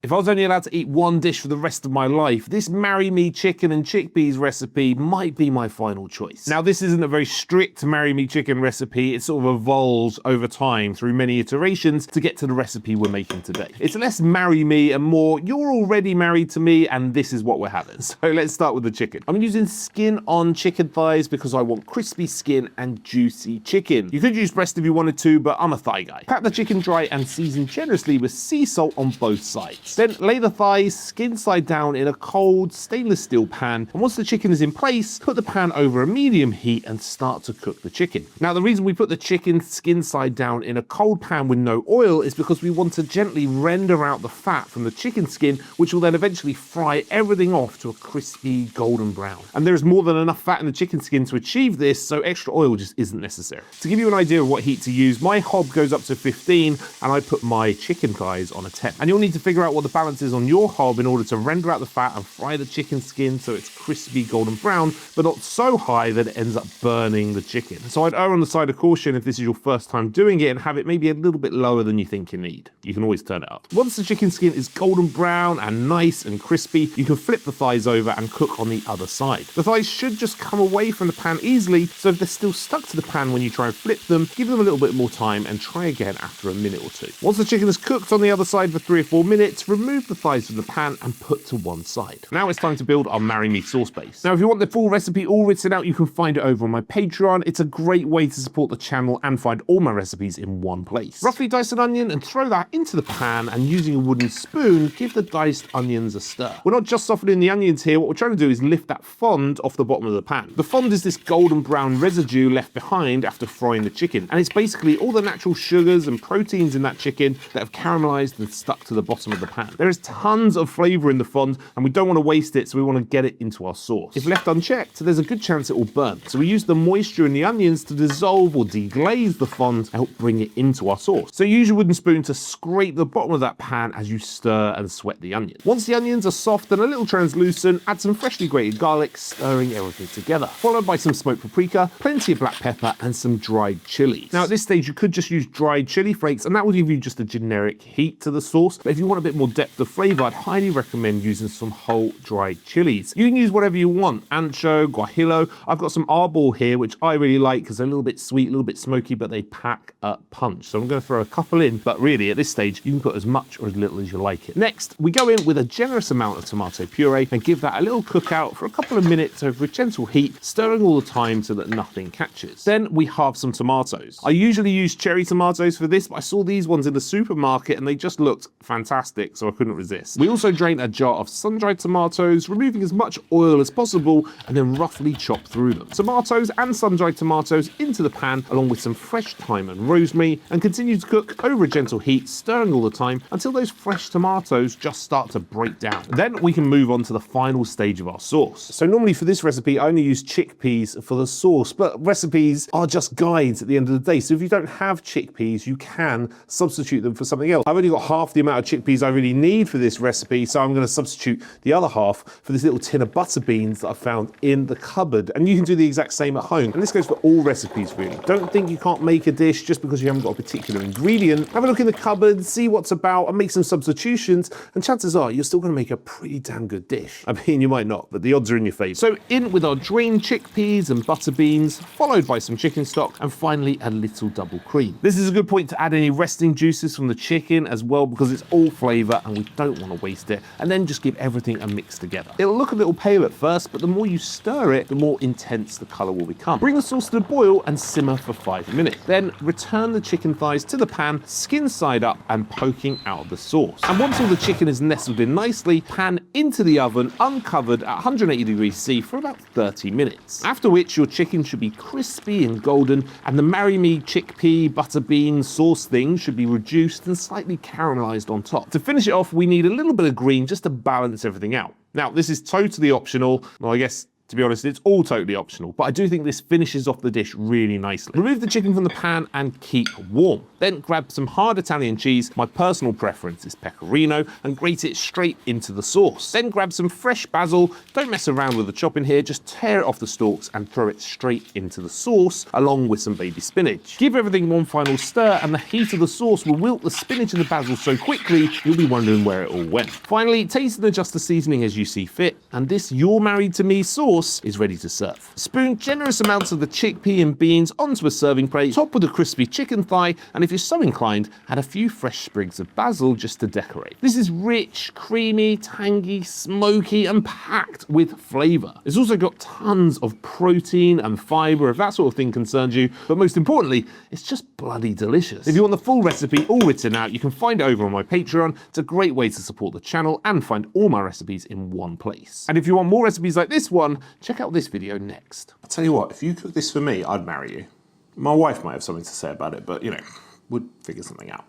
If I was only allowed to eat one dish for the rest of my life, this marry me chicken and chickpeas recipe might be my final choice. Now, this isn't a very strict marry me chicken recipe. It sort of evolves over time through many iterations to get to the recipe we're making today. It's less marry me and more you're already married to me and this is what we're having. So let's start with the chicken. I'm using skin on chicken thighs because I want crispy skin and juicy chicken. You could use breast if you wanted to, but I'm a thigh guy. Pat the chicken dry and season generously with sea salt on both sides. Then lay the thighs skin side down in a cold stainless steel pan, and once the chicken is in place, put the pan over a medium heat and start to cook the chicken. Now, the reason we put the chicken skin side down in a cold pan with no oil is because we want to gently render out the fat from the chicken skin, which will then eventually fry everything off to a crispy golden brown. And there is more than enough fat in the chicken skin to achieve this, so extra oil just isn't necessary. To give you an idea of what heat to use, my hob goes up to 15 and I put my chicken thighs on a 10. And you'll need to figure out what the balance is on your hob in order to render out the fat and fry the chicken skin so it's crispy golden brown, but not so high that it ends up burning the chicken. So I'd err on the side of caution if this is your first time doing it and have it maybe a little bit lower than you think you need. You can always turn it up. Once the chicken skin is golden brown and nice and crispy, you can flip the thighs over and cook on the other side. The thighs should just come away from the pan easily, so if they're still stuck to the pan when you try and flip them, give them a little bit more time and try again after a minute or two. Once the chicken is cooked on the other side for 3 or 4 minutes, remove the thighs from the pan and put to one side. Now it's time to build our marry me sauce base. Now, if you want the full recipe all written out, you can find it over on my Patreon. It's a great way to support the channel and find all my recipes in one place. Roughly dice an onion and throw that into the pan, and using a wooden spoon, give the diced onions a stir. We're not just softening the onions here. What we're trying to do is lift that fond off the bottom of the pan. The fond is this golden brown residue left behind after frying the chicken, and it's basically all the natural sugars and proteins in that chicken that have caramelized and stuck to the bottom of the pan. There is tons of flavor in the fond, and we don't want to waste it, so we want to get it into our sauce. If left unchecked, there's a good chance it will burn. So we use the moisture in the onions to dissolve or deglaze the fond and help bring it into our sauce. So use your wooden spoon to scrape the bottom of that pan as you stir and sweat the onion. Once the onions are soft and a little translucent, add some freshly grated garlic, stirring everything together, followed by some smoked paprika, plenty of black pepper, and some dried chilies. Now at this stage, you could just use dried chili flakes, and that will give you just a generic heat to the sauce. But if you want a bit more depth of flavor, I'd highly recommend using some whole dried chilies. You can use whatever you want, ancho, guajillo. I've got some arbol here, which I really like because they're a little bit sweet, a little bit smoky, but they pack a punch. So I'm going to throw a couple in, but really at this stage, you can put as much or as little as you like it. Next, we go in with a generous amount of tomato puree and give that a little cook out for a couple of minutes over a gentle heat, stirring all the time so that nothing catches. Then we halve some tomatoes. I usually use cherry tomatoes for this, but I saw these ones in the supermarket and they just looked fantastic, so I couldn't resist. We also drain a jar of sun-dried tomatoes, removing as much oil as possible, and then roughly chop through them. Tomatoes and sun-dried tomatoes into the pan, along with some fresh thyme and rosemary, and continue to cook over a gentle heat, stirring all the time until those fresh tomatoes just start to break down. Then we can move on to the final stage of our sauce. So normally for this recipe, I only use chickpeas for the sauce, but recipes are just guides at the end of the day. So if you don't have chickpeas, you can substitute them for something else. I've only got half the amount of chickpeas I really need for this recipe, so I'm going to substitute the other half for this little tin of butter beans that I found in the cupboard. And you can do the exact same at home. And this goes for all recipes, really. Don't think you can't make a dish just because you haven't got a particular ingredient. Have a look in the cupboard, see what's about, and make some substitutions, and chances are you're still going to make a pretty damn good dish. I mean, you might not, but the odds are in your favor. So in with our drained chickpeas and butter beans, followed by some chicken stock, and finally a little double cream. This is a good point to add any resting juices from the chicken as well, because it's all flavor and we don't want to waste it. And then just give everything a mix together. It'll look a little pale at first, but the more you stir it, the more intense the color will become. Bring the sauce to the boil and simmer for 5 minutes. Then return the chicken thighs to the pan, skin side up and poking out of the sauce. And once all the chicken is nestled in nicely, pan into the oven uncovered at 180 degrees C for about 30 minutes. After which your chicken should be crispy and golden, and the marry me chickpea butter bean sauce thing should be reduced and slightly caramelized on top. To finish it off, we need a little bit of green just to balance everything out. Now, this is totally optional. Well, I guess To be honest, it's all totally optional, but I do think this finishes off the dish really nicely. Remove the chicken from the pan and keep warm. Then grab some hard Italian cheese, my personal preference is pecorino, and grate it straight into the sauce. Then grab some fresh basil, don't mess around with the chopping here, just tear it off the stalks and throw it straight into the sauce, along with some baby spinach. Give everything one final stir, and the heat of the sauce will wilt the spinach and the basil so quickly, you'll be wondering where it all went. Finally, taste and adjust the seasoning as you see fit, and this You're Married to Me sauce is ready to serve. Spoon generous amounts of the chickpea and beans onto a serving plate, top with a crispy chicken thigh, and if you're so inclined, add a few fresh sprigs of basil just to decorate. This is rich, creamy, tangy, smoky, and packed with flavour. It's also got tons of protein and fibre if that sort of thing concerns you, but most importantly, it's just bloody delicious. If you want the full recipe all written out, you can find it over on my Patreon. It's a great way to support the channel and find all my recipes in one place. And if you want more recipes like this one, check out this video next. I'll tell you what, if you cook this for me, I'd marry you. My wife might have something to say about it, but you know, we'd figure something out.